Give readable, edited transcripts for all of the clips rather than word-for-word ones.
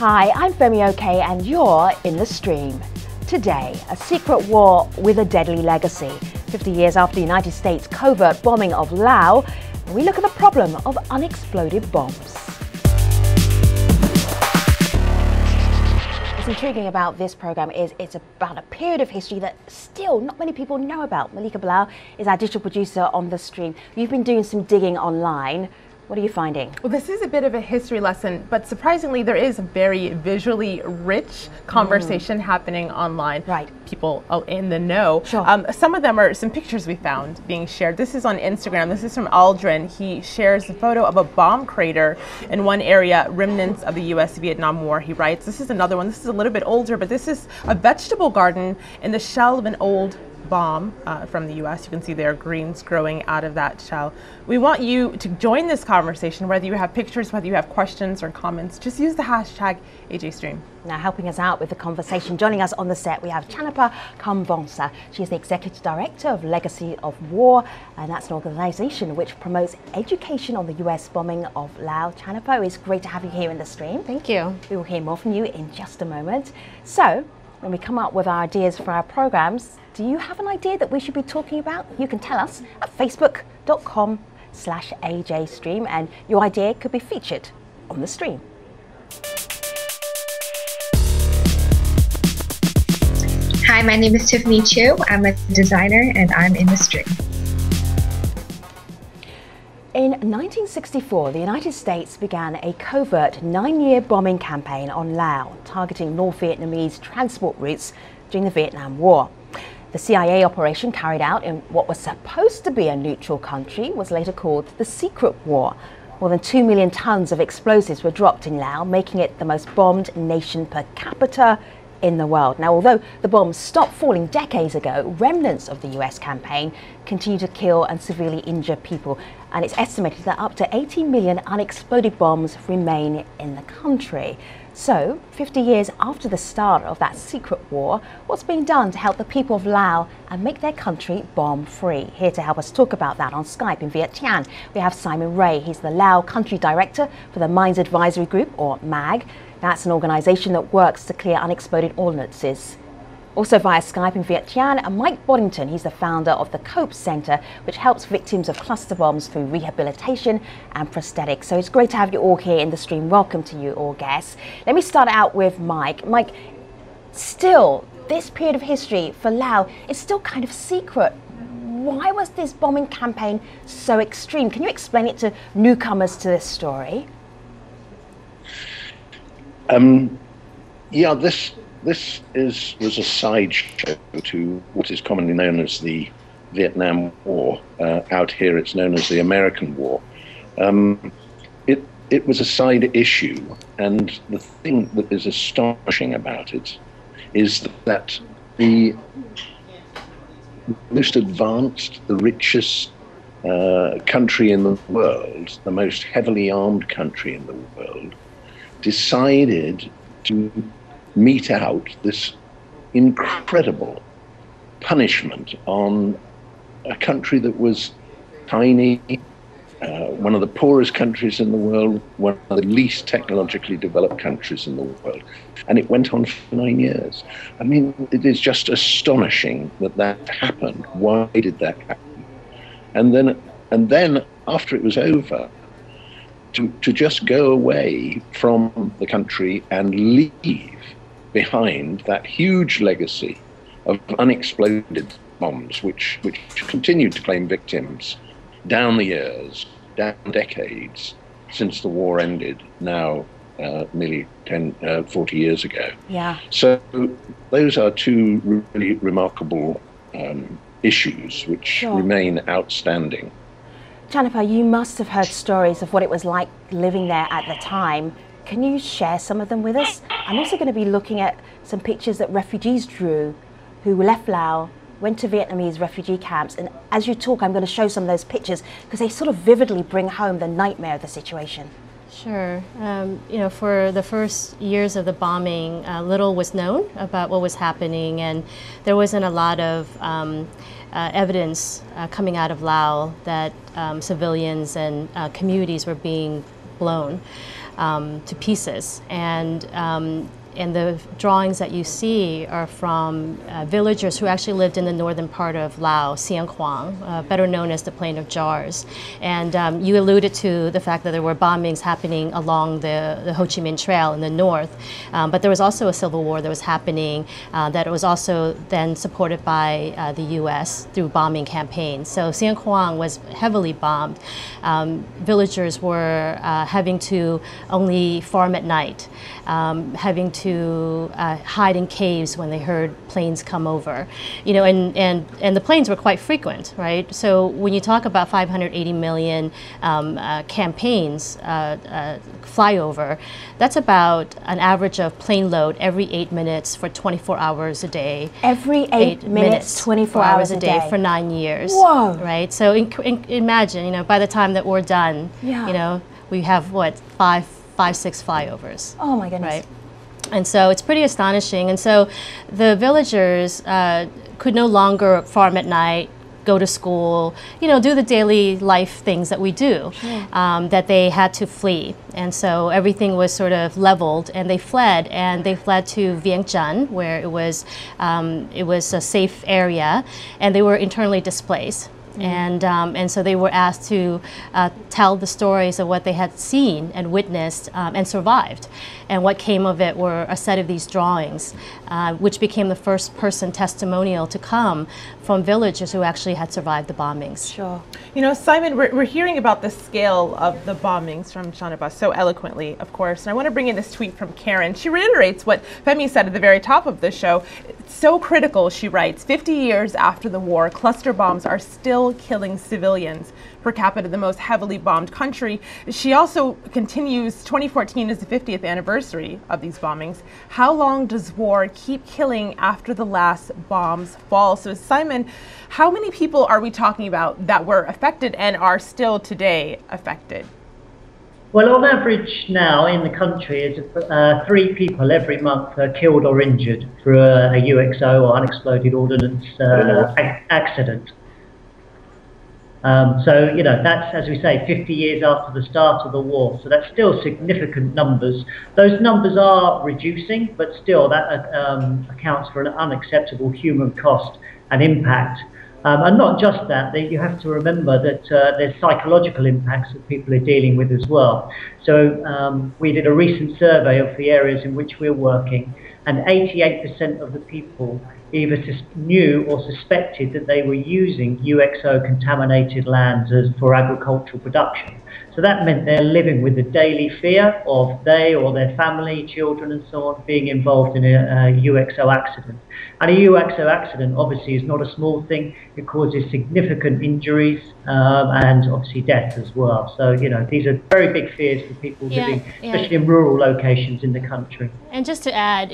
Hi, I'm Femi OK and you're in the stream. Today, a secret war with a deadly legacy. 50 years after the United States covert bombing of Laos, we look at the problem of unexploded bombs. What's intriguing about this program is it's about a period of history that still not many people know about. Malika Bilal is our digital producer on the stream. You've been doing some digging online. What are you finding? Well, this is a bit of a history lesson, but surprisingly, there is a very visually rich conversation happening online. Right. People in the know. Sure. Some of them are some pictures we found being shared. This is on Instagram. This is from Aldrin. He shares a photo of a bomb crater in one area, remnants of the U.S.-Vietnam War. He writes, this is another one. This is a little bit older, but this is a vegetable garden in the shell of an old bomb from the U.S. You can see there are greens growing out of that shell. We want you to join this conversation, whether you have pictures, whether you have questions or comments. Just use the hashtag AJStream. Now, helping us out with the conversation, joining us on the set, we have Chanapa Kamvongsa. She is the Executive Director of Legacy of War, and that's an organization which promotes education on the U.S. bombing of Laos. Chanapa, it's great to have you here in the stream. Thank you. We will hear more from you in just a moment. So, when we come up with our ideas for our programs, do you have an idea that we should be talking about? You can tell us at facebook.com/AJStream, and your idea could be featured on the stream. Hi, my name is Tiffany Chiu. I'm a designer and I'm in the stream. In 1964, the United States began a covert 9-year bombing campaign on Laos, targeting North Vietnamese transport routes during the Vietnam War. The CIA operation carried out in what was supposed to be a neutral country was later called the Secret War. More than 2 million tons of explosives were dropped in Laos, making it the most bombed nation per capita in the world. Now, although the bombs stopped falling decades ago, remnants of the US campaign continue to kill and severely injure people. And it's estimated that up to 80 million unexploded bombs remain in the country. So, 50 years after the start of that secret war, what's being done to help the people of Laos and make their country bomb-free? Here to help us talk about that on Skype in Viet Thanh, we have Simon Ray. He's the Laos Country Director for the Mines Advisory Group, or MAG. That's an organisation that works to clear unexploded ordnances. Also via Skype in Viet Thanh, and Mike Boddington. He's the founder of the COPE Centre, which helps victims of cluster bombs through rehabilitation and prosthetics. So it's great to have you all here in the stream. Welcome to you all guests. Let me start out with Mike. Mike, still, this period of history for Laos is still kind of secret. Why was this bombing campaign so extreme? Can you explain it to newcomers to this story? Yeah, this was a sideshow to what is commonly known as the Vietnam War. Out here it's known as the American War. It was a side issue, and the thing that is astonishing about it is that the most advanced, the richest country in the world, the most heavily armed country in the world, decided to mete out this incredible punishment on a country that was tiny, one of the poorest countries in the world, one of the least technologically developed countries in the world. And it went on for 9 years. I mean, it is just astonishing that that happened. Why did that happen? And then after it was over, to just go away from the country and leave behind that huge legacy of unexploded bombs, which continued to claim victims down the years, down decades, since the war ended, now nearly 40 years ago. Yeah. So those are two really remarkable issues which remain outstanding. Chanapa, you must have heard stories of what it was like living there at the time. Can you share some of them with us? I'm also going to be looking at some pictures that refugees drew who left Laos, went to Vietnamese refugee camps, and as you talk, I'm going to show some of those pictures because they sort of vividly bring home the nightmare of the situation. Sure. You know, for the first years of the bombing, little was known about what was happening, and there wasn't a lot of evidence coming out of Laos that civilians and communities were being blown. to pieces. And the drawings that you see are from villagers who actually lived in the northern part of Laos, Siang Kwang, better known as the Plain of Jars. And you alluded to the fact that there were bombings happening along the Ho Chi Minh Trail in the north. But there was also a civil war that was happening that was also then supported by the U.S. through bombing campaigns. So Siang Kwang was heavily bombed. Villagers were having to only farm at night, having to hide in caves when they heard planes come over, and the planes were quite frequent, right? So when you talk about 580 million campaigns flyover, that's about an average of plane load every 8 minutes for 24 hours a day. Every 8 minutes, 24 hours a day for 9 years. Whoa! Right. So imagine, by the time that we're done, we have what, five, 6 flyovers. Oh my goodness! Right. And so it's pretty astonishing. And so the villagers could no longer farm at night, go to school, do the daily life things that we do, that they had to flee. And so everything was sort of leveled, and they fled to Vientiane, where it was a safe area, and they were internally displaced. And so they were asked to tell the stories of what they had seen and witnessed and survived. And what came of it were a set of these drawings, which became the first person testimonial to come from villagers who actually had survived the bombings. Sure. Simon, we're hearing about the scale of the bombings from Shanaba so eloquently, of course. And I want to bring in this tweet from Karen. She reiterates what Femi said at the very top of the show. It's so critical, she writes, 50 years after the war, cluster bombs are still killing civilians. Per capita, the most heavily bombed country. She also continues, 2014 is the 50th anniversary of these bombings. How long does war keep killing after the last bombs fall? So Simon, how many people are we talking about that were affected and are still today affected? Well, on average now in the country is 3 people every month are killed or injured through a UXO or unexploded ordnance accident. So, that's, as we say, 50 years after the start of the war. So that's still significant numbers. Those numbers are reducing, but still that accounts for an unacceptable human cost and impact. And not just that, you have to remember that there's psychological impacts that people are dealing with as well. So we did a recent survey of the areas in which we're working, and 88% of the people either knew or suspected that they were using UXO contaminated lands for agricultural production. So that meant they're living with the daily fear of they or their family, children and so on being involved in a UXO accident. And a UXO accident obviously is not a small thing. It causes significant injuries and obviously death as well. So, these are very big fears for people living, especially in rural locations in the country. And just to add,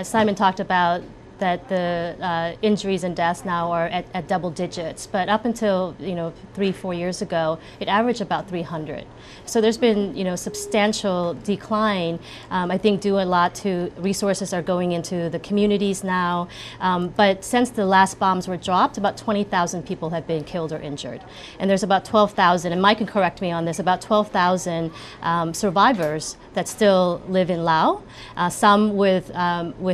Simon talked about that the injuries and deaths now are at double digits, but up until 3-4 years ago, it averaged about 300. So there's been substantial decline. I think due a lot to resources are going into the communities now. But since the last bombs were dropped, about 20,000 people have been killed or injured, and there's about 12,000. And Mike can correct me on this. About 12,000 survivors that still live in Laos. Some with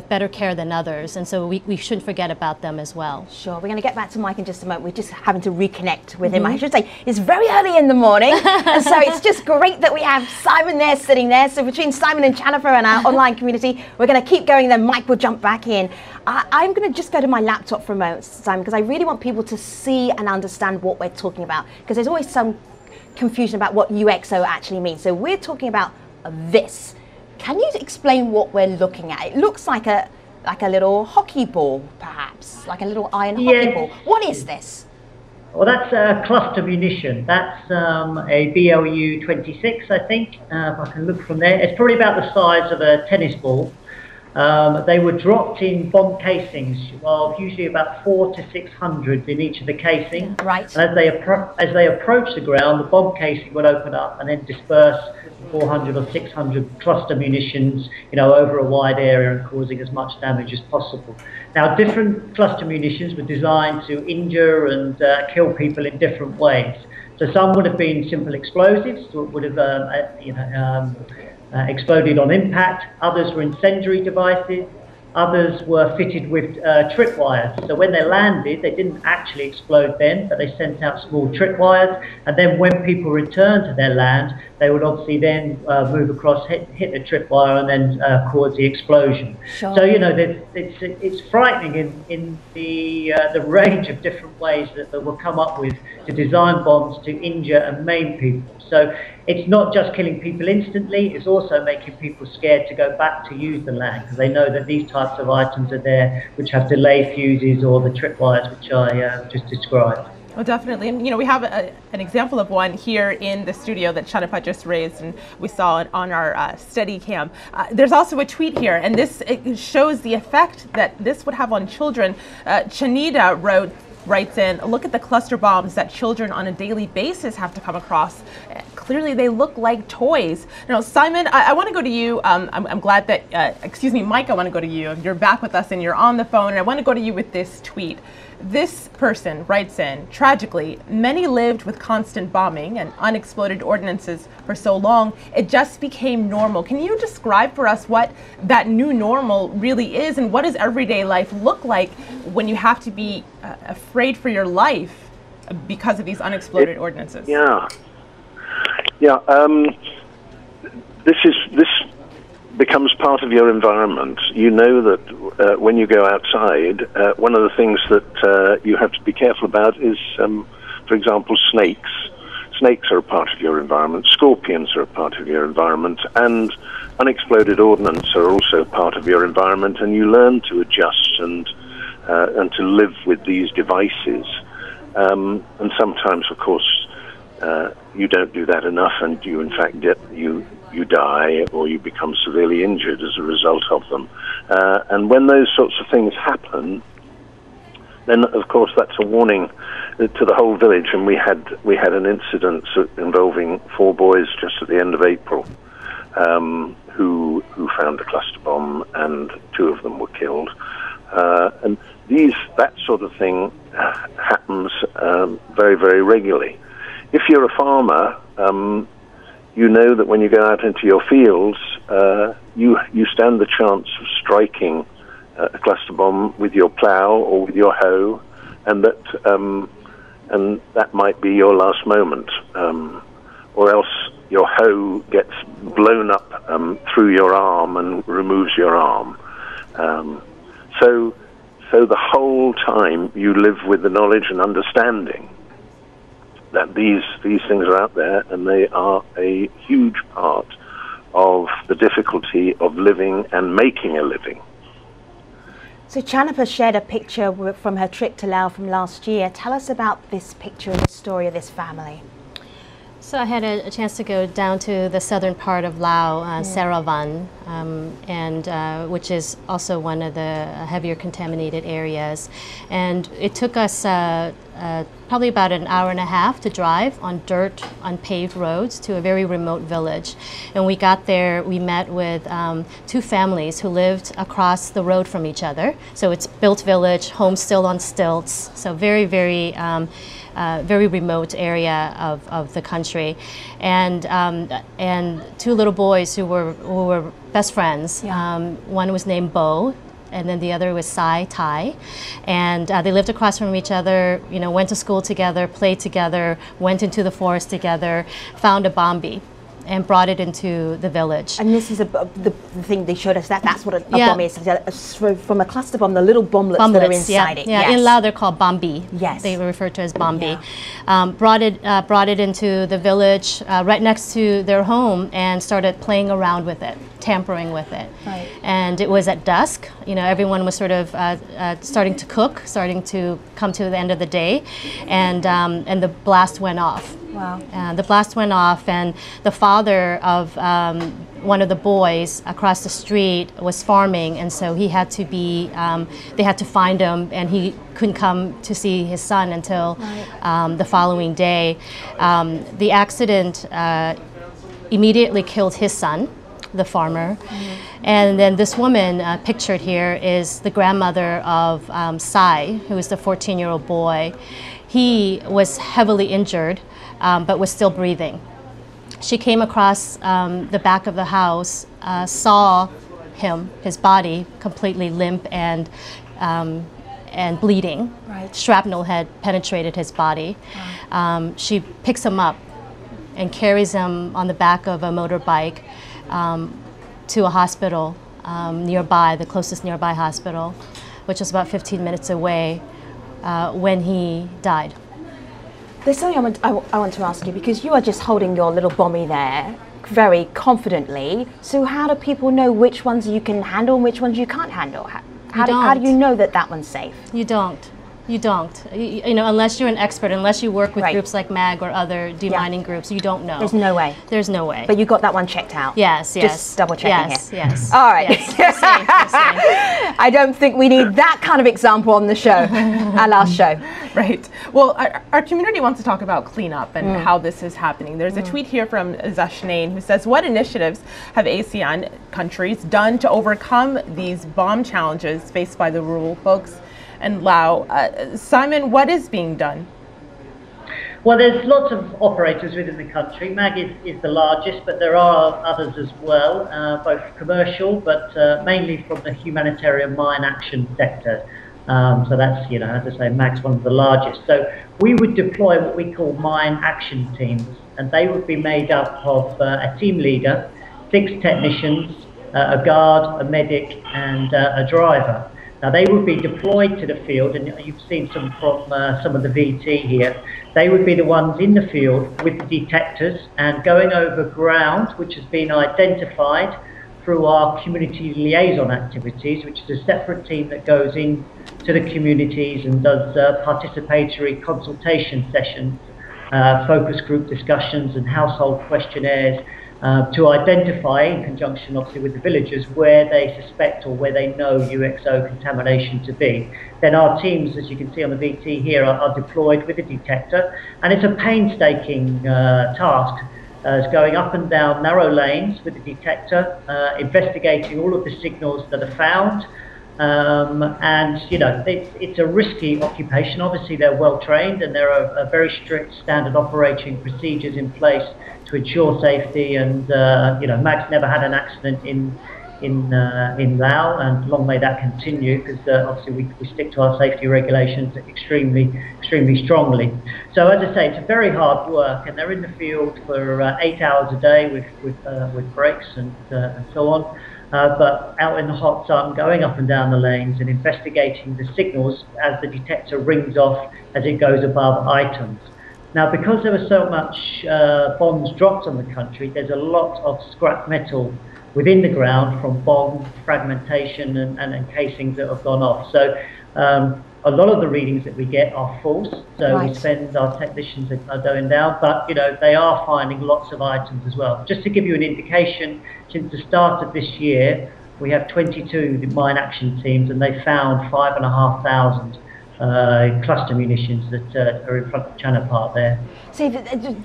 better care than others, and so we shouldn't forget about them as well. Sure, we're going to get back to Mike in just a moment. We're just having to reconnect with him. I should say, it's very early in the morning, and so it's just great that we have Simon there, sitting there. So between Simon and Jennifer and our online community, we're going to keep going, then Mike will jump back in. I'm going to just go to my laptop for a moment, Simon, because I really want people to see and understand what we're talking about, because there's always some confusion about what UXO actually means. So we're talking about this. Can you explain what we're looking at? It looks like a little hockey ball, perhaps, like a little iron hockey ball. What is this? Well, that's a cluster munition. That's a BLU 26, I think, if I can look from there. It's probably about the size of a tennis ball. They were dropped in bomb casings, usually about 400 to 600 in each of the casings. Right. And as they approach the ground, the bomb casing would open up and then disperse 400 or 600 cluster munitions, over a wide area and causing as much damage as possible. Now, different cluster munitions were designed to injure and kill people in different ways. So some would have been simple explosives, so it would have, exploded on impact. Others were incendiary devices. Others were fitted with tripwires. So when they landed, they didn't actually explode then, but they sent out small tripwires. And then when people returned to their land, they would obviously then move across, hit the tripwire, and then cause the explosion. Sure. So, you know, it's frightening in the range of different ways that we'll come up with to design bombs to injure and maim people. So it's not just killing people instantly, it's also making people scared to go back to use the land, because they know that these types of items are there which have delay fuses or the tripwires which I just described. Well, definitely. And, you know, we have an example of one here in the studio that Chanapat just raised, and we saw it on our Steadicam. There's also a tweet here, and it shows the effect that this would have on children. Chanida writes in, look at the cluster bombs that children on a daily basis have to come across. Clearly they look like toys. Now, Simon, I want to go to you. I'm glad that, excuse me, Mike, I want to go to you. You're back with us and you're on the phone, and I want to go to you with this tweet. This person writes in, tragically, many lived with constant bombing and unexploded ordnances for so long, it just became normal. Can you describe for us what that new normal really is, and what does everyday life look like when you have to be afraid for your life because of these unexploded ordnances? Yeah. This becomes part of your environment. You know that when you go outside, one of the things that you have to be careful about is, for example, snakes. Snakes are a part of your environment, scorpions are a part of your environment, and unexploded ordnance are also part of your environment, and you learn to adjust and to live with these devices. And sometimes, of course, you don't do that enough, and you in fact you die or you become severely injured as a result of them. And when those sorts of things happen, then of course that's a warning to the whole village. And we had an incident involving 4 boys just at the end of April who found a cluster bomb, and 2 of them were killed. And that sort of thing happens very, very regularly. If you're a farmer, you know that when you go out into your fields, you stand the chance of striking a cluster bomb with your plough or with your hoe, and that might be your last moment, or else your hoe gets blown up through your arm and removes your arm. So the whole time you live with the knowledge and understanding that these things are out there, and they are a huge part of the difficulty of living and making a living. So Chanapa shared a picture from her trip to Laos from last year. Tell us about this picture and the story of this family. So I had a chance to go down to the southern part of Laos, Saravan, which is also one of the heavier contaminated areas. And it took us probably about an hour and a half to drive on dirt, unpaved roads to a very remote village. And we got there, we met with 2 families who lived across the road from each other. So it's built village, home still on stilts, so very, very very remote area of the country, and 2 little boys who were best friends. One was named Bo, and then the other was Sai Tai, and they lived across from each other. You know, went to school together, played together, went into the forest together, found a bombi, and brought it into the village. And this is the thing they showed us, that's what a bomb is. From a cluster bomb, the little bomblets that are inside it. Yeah, yes. In Lao they're called bombi. Yes. They were referred to as bombi. Brought it into the village right next to their home and started playing around with it, tampering with it. Right. And it was at dusk. You know, everyone was sort of starting to cook, starting to come to the end of the day, and the blast went off. Wow. The blast went off, and the father of one of the boys across the street was farming, and so he had to be, they had to find him, and he couldn't come to see his son until the following day. The accident immediately killed his son, the farmer. And then this woman pictured here is the grandmother of Sai, who is the 14-year-old boy. He was heavily injured, but was still breathing. She came across the back of the house, saw him, his body, completely limp and bleeding. Right. Shrapnel had penetrated his body. Wow. She picks him up and carries him on the back of a motorbike to a hospital nearby, the closest nearby hospital, which was about 15 minutes away when he died. There's something I want to ask you, because you are just holding your little bommy there very confidently. So how do people know which ones you can handle and which ones you can't handle? How do you know that that one's safe? You don't. You don't. You know, unless you're an expert, unless you work with Right. groups like MAG or other demining groups, you don't know. There's no way. There's no way. But you got that one checked out. Yes, yes. Just double checking yes, here. Yes. All right. Yes. You're safe, you're safe. I don't think we need that kind of example on the show, our last show. Right. Well, our community wants to talk about cleanup and how this is happening. There's a tweet here from Zashnain who says, what initiatives have ASEAN countries done to overcome these bomb challenges faced by the rural folks in Laos? Simon, what is being done? Well, there's lots of operators within the country. MAG is the largest, but there are others as well, both commercial, but mainly from the humanitarian mine action sector. So that's, you know, as I say, MAG's one of the largest. So we would deploy what we call mine action teams, and they would be made up of a team leader, 6 technicians, a guard, a medic, and a driver. Now they would be deployed to the field, and you've seen some from some of the VT here. They would be the ones in the field with the detectors and going over ground which has been identified through our community liaison activities, which is a separate team that goes in to the communities and does participatory consultation sessions, focus group discussions and household questionnaires, to identify, in conjunction obviously with the villagers, where they suspect or where they know UXO contamination to be. Then our teams, as you can see on the VT here, are deployed with a detector, and it's a painstaking task, going up and down narrow lanes with the detector, investigating all of the signals that are found. And you know, it's a risky occupation. Obviously they're well trained, and there are very strict standard operating procedures in place to ensure safety. And you know, MAG's never had an accident in Laos, and long may that continue, because obviously we stick to our safety regulations extremely strongly. So as I say, it's a very hard work, and they're in the field for 8 hours a day with breaks and so on. But out in the hot sun, going up and down the lanes and investigating the signals as the detector rings off as it goes above items. Now, because there was so much bombs dropped on the country, there's a lot of scrap metal within the ground from bomb fragmentation and casings that have gone off. So a lot of the readings that we get are false. So Right. we spend, our technicians are going down, but you know, they are finding lots of items as well. Just to give you an indication, since the start of this year, we have 22 mine action teams, and they found 5,500 cluster munitions that are in front of China Park there. See,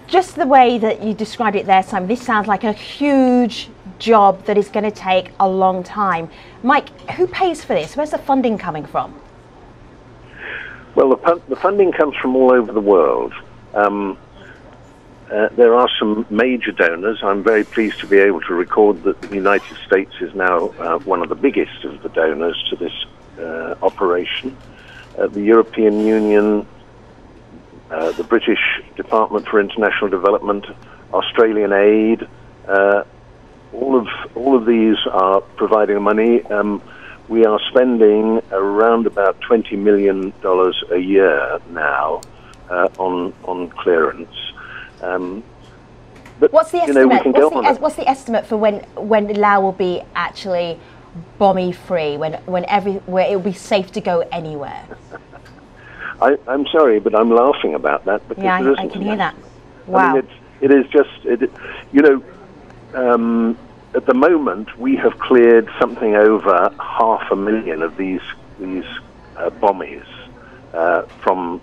just the way that you described it there, Simon, this sounds like a huge job that is going to take a long time. Mike, who pays for this? Where's the funding coming from? Well, the funding comes from all over the world. There are some major donors. I'm very pleased to be able to record that the United States is now one of the biggest of the donors to this operation. The European Union, the British Department for International Development, Australian Aid, all of these are providing money. We are spending around about $20 million a year now on clearance. But What's the you know, estimate? What's the estimate for when Laos will be actually bomby free? Where it will be safe to go anywhere? I'm sorry, but I'm laughing about that because Yeah, there I isn't can hear enough. that. Wow. I mean, it is just, you know, at the moment we have cleared something over 500,000 of these bommies from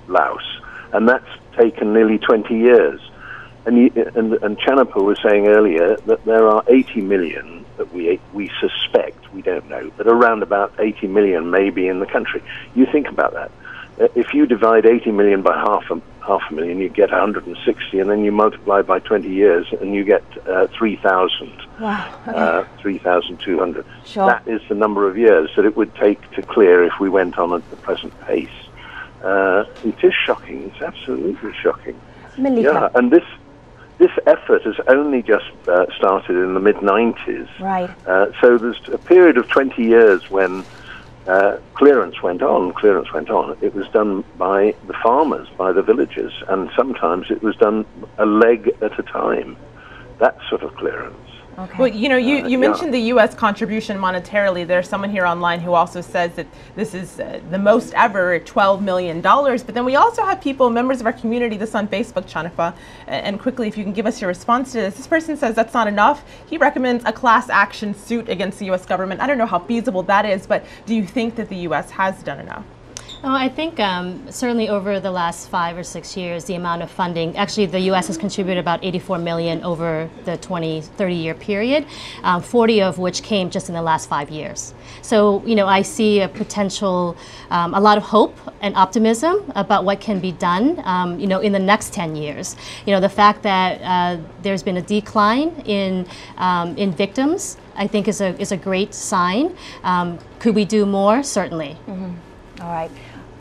Laos, and that's taken nearly 20 years. And Chanapa was saying earlier that there are 80 million that we suspect, we don't know, but around about 80 million maybe in the country. You think about that. If you divide 80 million by 500,000, you get 160, and then you multiply by 20 years, and you get 3,000. Wow. Okay. 3,200. Sure. That is the number of years that it would take to clear if we went on at the present pace. It is shocking. It's absolutely shocking. Malika. Yeah, and this effort has only just started in the mid-90s. Right. So there's a period of 20 years when clearance went on. It was done by the farmers, by the villagers, and sometimes it was done a leg at a time. That sort of clearance. Okay. Well, you mentioned the U.S. contribution monetarily. There's someone here online who also says that this is the most ever, $12 million. But then we also have people, members of our community, this on Facebook, Chanafa, and quickly, if you can give us your response to this. This person says that's not enough. He recommends a class action suit against the U.S. government. I don't know how feasible that is, but do you think that the U.S. has done enough? Oh, I think certainly over the last 5 or 6 years, the amount of funding, actually the U.S. has contributed about 84 million over the 30-year period, 40 of which came just in the last 5 years. So, I see a potential, a lot of hope and optimism about what can be done, in the next 10 years. The fact that there's been a decline in victims, I think is a great sign. Could we do more? Certainly. Mm-hmm. All right.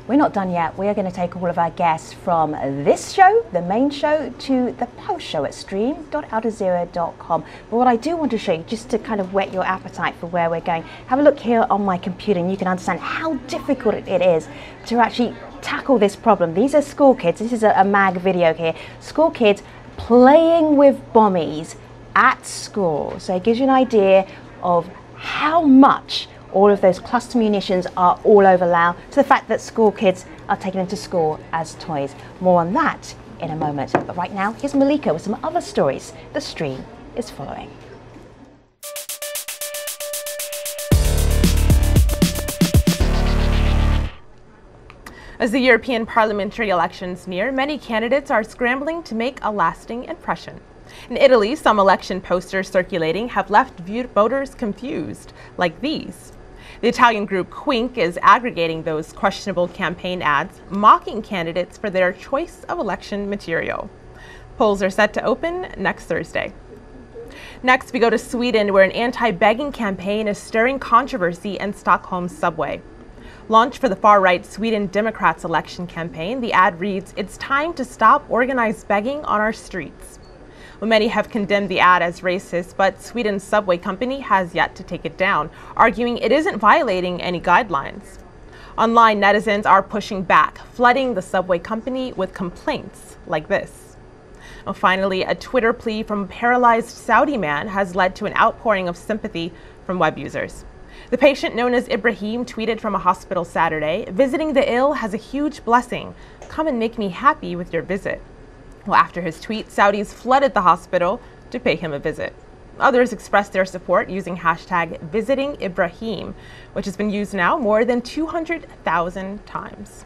We're not done yet. We are going to take all of our guests from this show, the main show, to the post show at stream.aljazeera.com. But what I do want to show you, just to kind of whet your appetite for where we're going, have a look here on my computer and you can understand how difficult it is to actually tackle this problem. These are school kids. This is a mag video here. School kids playing with bommies at school. So it gives you an idea of how much all of those cluster munitions are all over Laos, to the fact that school kids are taken into school as toys. More on that in a moment. But right now, here's Malika with some other stories the stream is following. As the European parliamentary elections near, many candidates are scrambling to make a lasting impression. In Italy, some election posters circulating have left voters confused, like these. The Italian group Quink is aggregating those questionable campaign ads, mocking candidates for their choice of election material. Polls are set to open next Thursday. Next, we go to Sweden, where an anti-begging campaign is stirring controversy in Stockholm's subway. Launched for the far-right Sweden Democrats election campaign, the ad reads, "It's time to stop organized begging on our streets." Well, many have condemned the ad as racist, but Sweden's subway company has yet to take it down, arguing it isn't violating any guidelines. Online, netizens are pushing back, flooding the subway company with complaints like this. Well, finally, a Twitter plea from a paralyzed Saudi man has led to an outpouring of sympathy from web users. The patient, known as Ibrahim, tweeted from a hospital Saturday, "Visiting the ill has a huge blessing. Come and make me happy with your visit." Well, after his tweet, Saudis flooded the hospital to pay him a visit. Others expressed their support using hashtag #VisitingIbrahim, which has been used now more than 200,000 times.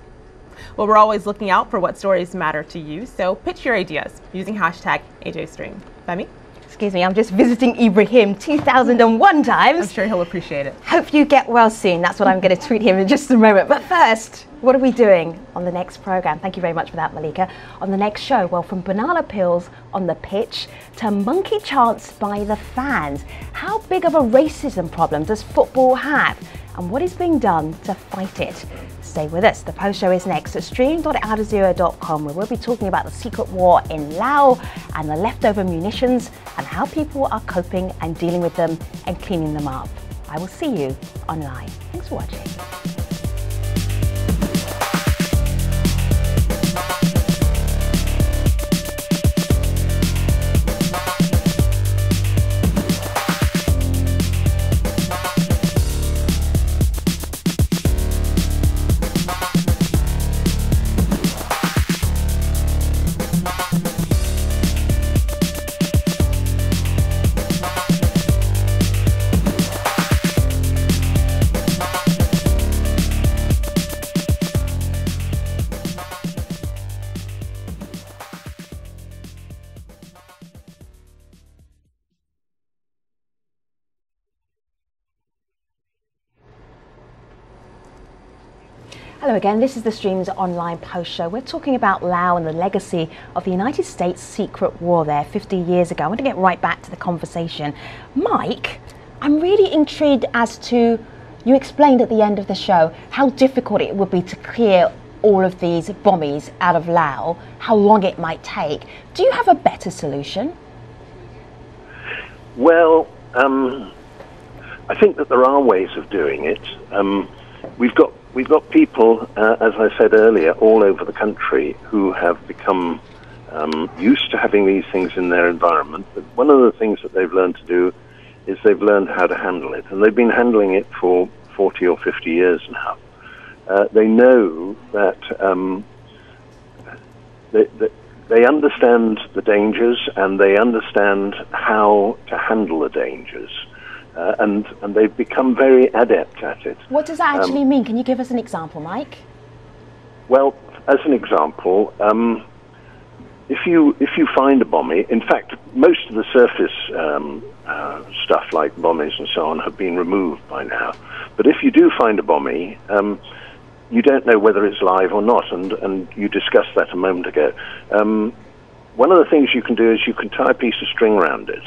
Well, we're always looking out for what stories matter to you, so pitch your ideas using hashtag AJStream. Femi? Excuse me, I'm just visiting Ibrahim 2001 times. I'm sure he'll appreciate it. Hope you get well soon. That's what I'm going to tweet him in just a moment. But first, what are we doing on the next program? Thank you very much for that, Malika. On the next show, well, from banana peels on the pitch to monkey chants by the fans. How big of a racism problem does football have? And what is being done to fight it? Stay with us. The post show is next at stream.aljazeera.com, where we'll be talking about the secret war in Laos and the leftover munitions and how people are coping and dealing with them and cleaning them up. I will see you online. Thanks for watching. Hello again, this is the Streams online post show. We're talking about Laos and the legacy of the United States secret war there 50 years ago. I want to get right back to the conversation. Mike, I'm really intrigued as to, you explained at the end of the show how difficult it would be to clear all of these bommies out of Laos, how long it might take. Do you have a better solution? Well, I think that there are ways of doing it. We've got people, as I said earlier, all over the country who have become used to having these things in their environment. But one of the things that they've learned to do is they've learned how to handle it, and they've been handling it for 40 or 50 years now. They know that they understand the dangers, and they understand how to handle the dangers. And they've become very adept at it. What does that actually mean? Can you give us an example, Mike? Well, as an example, if you find a bombie, in fact, most of the surface stuff like bommies and so on have been removed by now. But if you do find a bombie, you don't know whether it's live or not, and you discussed that a moment ago. One of the things you can do is you can tie a piece of string around it.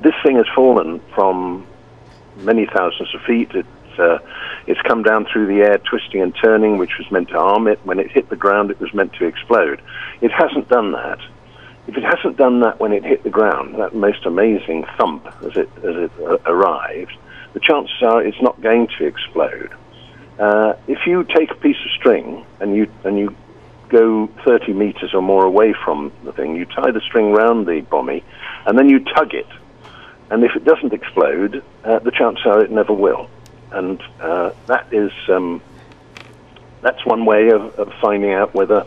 This thing has fallen from many thousands of feet. It's come down through the air, twisting and turning, which was meant to harm it. When it hit the ground, it was meant to explode. It hasn't done that. If it hasn't done that when it hit the ground, that most amazing thump as it arrived, the chances are it's not going to explode. If you take a piece of string and you go 30 meters or more away from the thing, you tie the string round the bombie, and then you tug it. And if it doesn't explode, the chances are it never will. And that's one way of finding out whether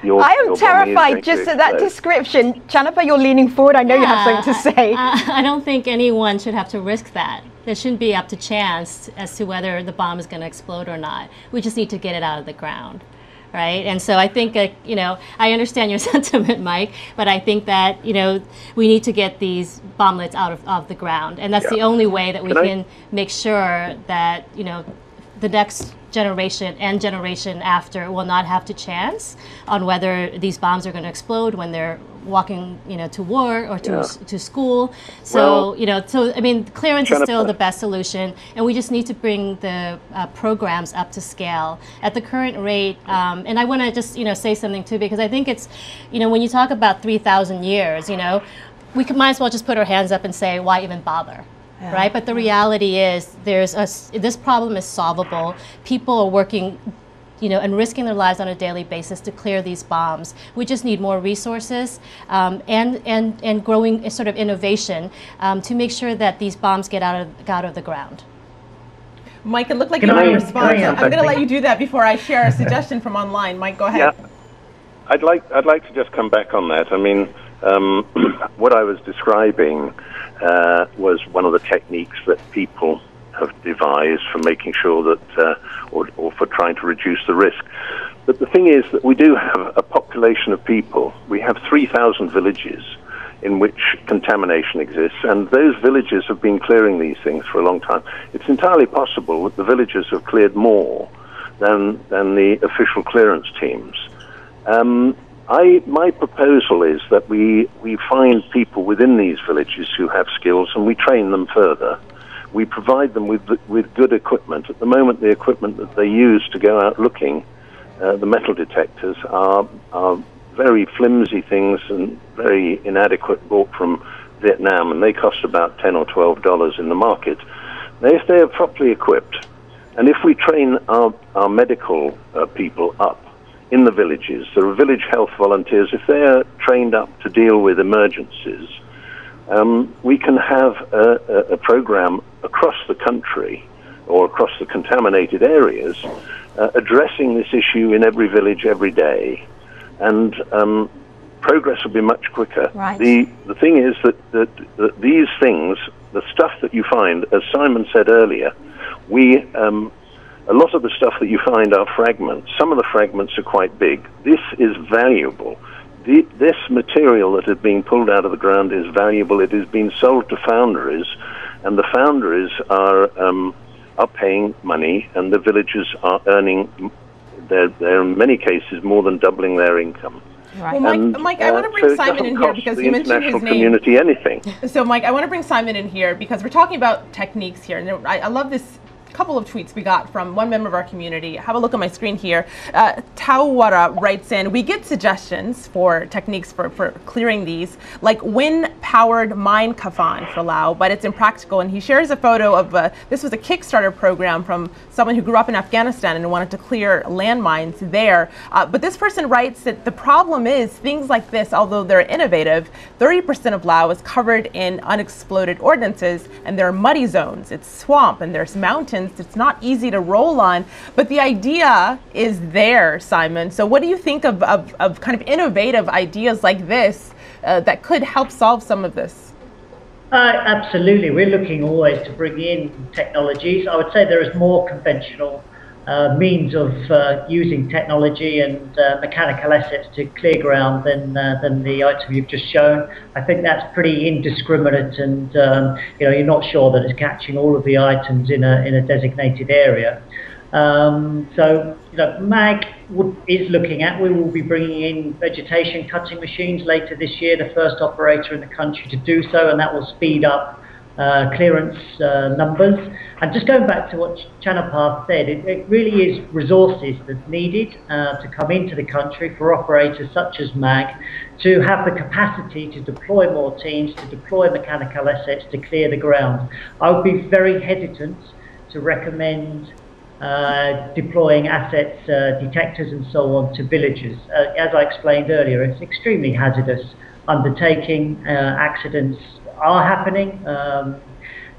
your I am your terrified just at that description. Jennifer, you're leaning forward. I know you have something to say. I don't think anyone should have to risk that. It shouldn't be up to chance as to whether the bomb is going to explode or not. We just need to get it out of the ground. Right, and so I think I understand your sentiment, Mike, but I think that we need to get these bomblets out of the ground, and that's the only way that we can make sure that the next generation and generation after will not have to chance on whether these bombs are going to explode when they're walking to war or to school. So so I mean, clearance is still the best solution, and we just need to bring the programs up to scale at the current rate. And I want to just say something too, because I think it's when you talk about 3,000 years, we might as well just put our hands up and say, why even bother? Yeah. Right, but the reality is, this problem is solvable. People are working, and risking their lives on a daily basis to clear these bombs. We just need more resources and growing sort of innovation to make sure that these bombs get out of the ground. Mike, it looked like you want to respond. I'm going to let you do that before I share a suggestion from online. Mike, go ahead. Yeah, I'd like to just come back on that. I mean, what I was describing was one of the techniques that people have devised for making sure that, or for trying to reduce the risk. But the thing is that we do have a population of people. We have 3,000 villages in which contamination exists, and those villages have been clearing these things for a long time. It's entirely possible that the villages have cleared more than the official clearance teams. My proposal is that we find people within these villages who have skills, and we train them further. We provide them with good equipment. At the moment, the equipment that they use to go out looking, the metal detectors, are very flimsy things and very inadequate, bought from Vietnam, and they cost about $10 or $12 in the market. Now, if they are properly equipped, and if we train our medical people up in the villages, there are village health volunteers. If they are trained up to deal with emergencies, we can have a program across the country or across the contaminated areas addressing this issue in every village every day, and progress will be much quicker. Right. The thing is that these things, the stuff that you find, as Simon said earlier, a lot of the stuff that you find are fragments. Some of the fragments are quite big. This is valuable. This material that is being pulled out of the ground is valuable. It is being sold to foundries, and the foundries are paying money, and the villagers are earning they're in many cases more than doubling their income. Right. Well, Mike, I want to bring Simon in here because you mentioned his name. Community anything. So, Mike, I want to bring Simon in here because we're talking about techniques here, and I love this couple of tweets we got from one member of our community. Have a look at my screen here. Tawara writes in, we get suggestions for techniques for clearing these, like wind-powered mine kafan for Laos, but it's impractical. And he shares a photo of, this was a Kickstarter program from someone who grew up in Afghanistan and wanted to clear landmines there. But this person writes that the problem is things like this, although they're innovative, 30% of Laos is covered in unexploded ordnances, and there are muddy zones. It's swamp, and there's mountains. It's not easy to roll on, but the idea is there, Simon. So what do you think of kind of innovative ideas like this that could help solve some of this? Absolutely. We're looking always to bring in technologies. I would say there is more conventional means of using technology and mechanical assets to clear ground than the item you've just shown. I think that's pretty indiscriminate, and you're not sure that it's catching all of the items in a designated area. So MAG is looking at. We will be bringing in vegetation cutting machines later this year, the first operator in the country to do so, and that will speed up clearance numbers. And just going back to what Chanapath said, it really is resources that's needed to come into the country for operators such as MAG to have the capacity to deploy more teams, to deploy mechanical assets to clear the ground. I would be very hesitant to recommend deploying assets, detectors and so on to villages. As I explained earlier, it's extremely hazardous undertaking. Accidents are happening,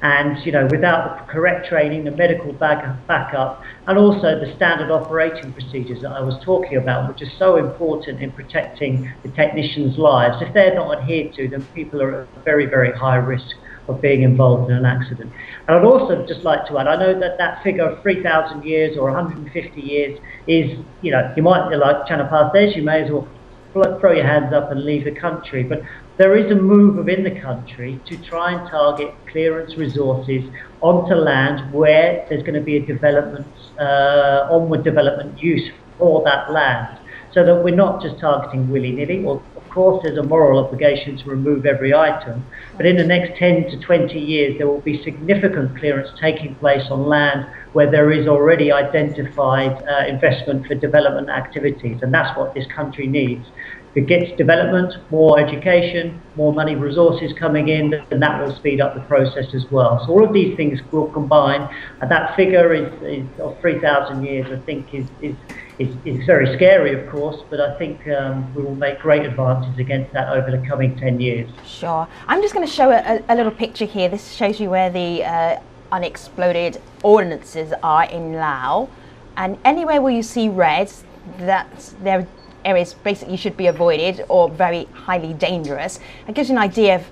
and without the correct training, the medical backup, and also the standard operating procedures that I was talking about, which are so important in protecting the technicians' lives. If they're not adhered to, then people are at very, very high risk of being involved in an accident. And I'd also just like to add, I know that figure of 3,000 years or 150 years is, you might, like Chanapath says, you may as well throw your hands up and leave the country. But there is a move within the country to try and target clearance resources onto land where there's going to be a development, onward development use for that land, so that we're not just targeting willy-nilly. Well, of course, there's a moral obligation to remove every item, but in the next 10 to 20 years, there will be significant clearance taking place on land where there is already identified investment for development activities, and that's what this country needs. If it gets development, more education, more money, resources coming in, then that will speed up the process as well. So all of these things will combine, and that figure is of 3,000 years, I think, is very scary, of course, but I think we will make great advances against that over the coming 10 years. Sure. I'm just going to show a little picture here. This shows you where the unexploded ordnances are in Laos, and anywhere where you see red, that's there areas basically should be avoided or very highly dangerous. It gives you an idea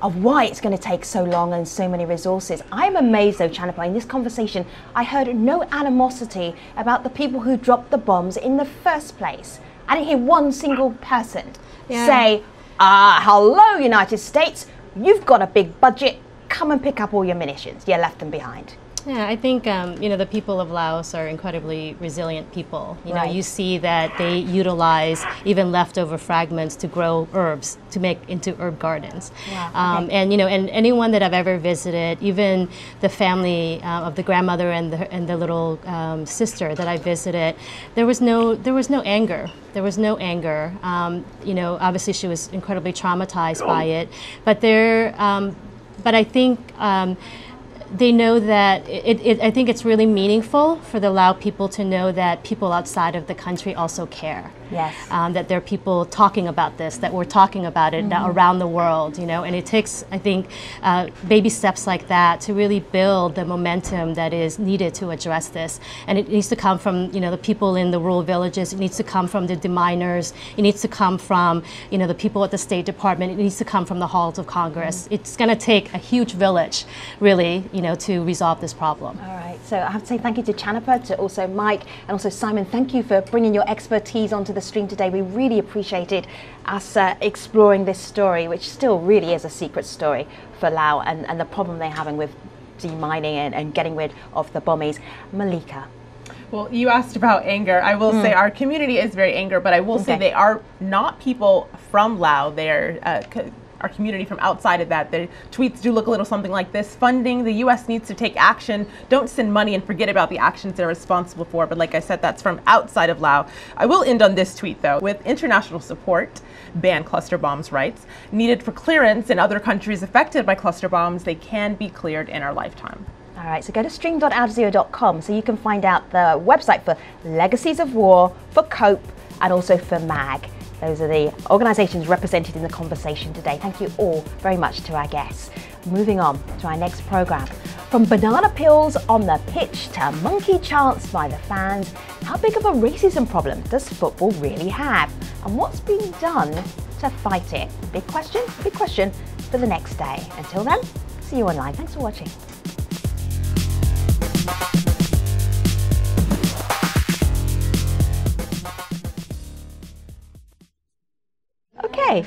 of why it's going to take so long and so many resources. I'm amazed though, Chanapath, in this conversation I heard no animosity about the people who dropped the bombs in the first place. I didn't hear one single person say, hello United States, you've got a big budget, come and pick up all your munitions, you left them behind. Yeah, I think the people of Laos are incredibly resilient people. You see that they utilize even leftover fragments to grow herbs to make into herb gardens. Wow. And anyone that I've ever visited, even the family of the grandmother and the little sister that I visited, there was no anger. There was no anger. Obviously she was incredibly traumatized by it, but but I think. They know that I think it's really meaningful for the Lao people to know that people outside of the country also care. Yes. That there are people talking about this, that we're talking about it around the world, and it takes, I think, baby steps like that to really build the momentum that is needed to address this. And it needs to come from, the people in the rural villages, it needs to come from the deminers, it needs to come from, the people at the State Department, it needs to come from the halls of Congress. It's going to take a huge village, really, to resolve this problem. All right, so I have to say thank you to Chanapath, to also Mike, and also Simon. Thank you for bringing your expertise onto the stream today. We really appreciated us exploring this story, which still really is a secret story for Laos and the problem they're having with demining and getting rid of the bommies. Malika. Well, you asked about anger. I will say our community is very angry, but I will say they are not people from Laos. They are our community from outside of that. The tweets do look a little something like this: funding, the U.S. needs to take action. Don't send money and forget about the actions they're responsible for. But like I said, that's from outside of Laos. I will end on this tweet though. With international support, ban cluster bombs rights needed for clearance in other countries affected by cluster bombs, they can be cleared in our lifetime. All right, so go to stream.aljazeera.com so you can find out the website for Legacies of War, for COPE, and also for MAG. Those are the organisations represented in the conversation today. Thank you all very much to our guests. Moving on to our next programme. From banana peels on the pitch to monkey chants by the fans, how big of a racism problem does football really have? And what's being done to fight it? Big question for the next day. Until then, see you online. Thanks for watching. Okay.